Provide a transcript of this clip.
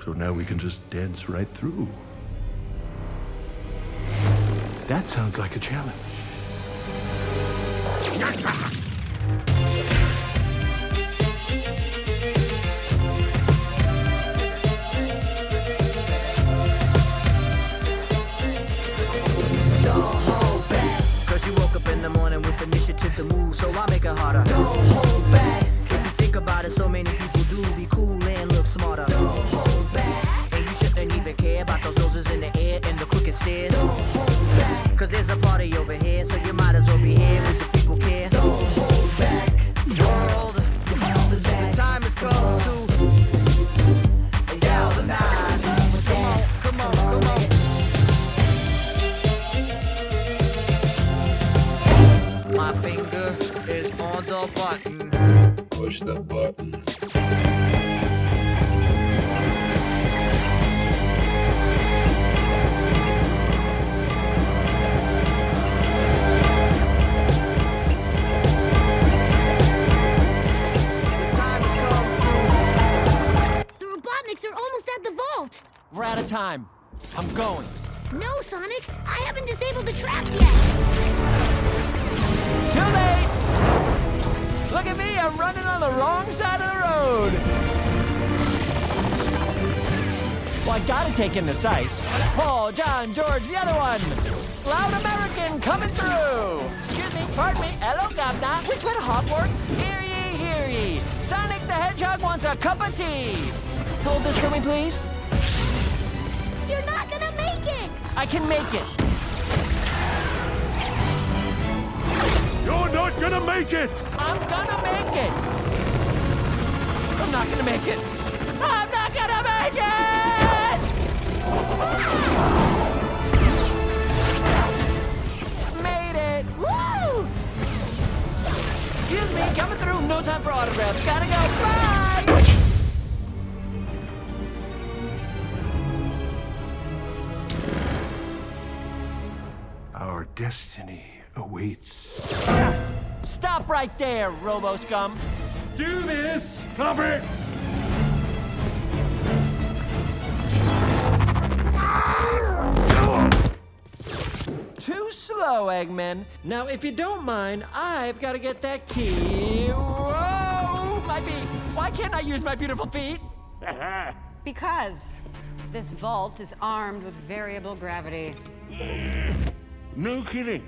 So now we can just dance right through. That sounds like a challenge. You woke up in the morning with initiative to move, so I make it harder. Don't hold back. If you think about it, so many people do be cool and look smarter. Don't hold back. And you shouldn't even care about those noses in the air and the crooked stairs. Don't hold back. Cause there's a party over here, so you might as well be here with the people care. Don't hold back. World, the time has come to galvanize. Come on, come on. My finger is on the button. Push the button. The time has come to... The Robotniks are almost at the vault. We're out of time. I'm going. No, Sonic. I haven't disabled the traps yet. Too late! Look at me, I'm running on the wrong side of the road. Well, I gotta take in the sights. Paul, John, George, the other one. Loud American coming through. Excuse me, pardon me, hello, Governor. Which one, Hogwarts? Hear ye, hear ye. Sonic the Hedgehog wants a cup of tea. Hold this for me, please. You're not gonna make it. I can make it. You're not gonna make it! I'm gonna make it! I'm not gonna make it! I'm not gonna make it! Made it! Woo! Excuse me, coming through. No time for autographs. Gotta go. Bye! Our destiny awaits. Stop right there, Robo-Scum. Do this! Copy! Too slow, Eggman. Now, if you don't mind, I've got to get that key. Whoa! My feet. Why can't I use my beautiful feet? Because this vault is armed with variable gravity. No kidding.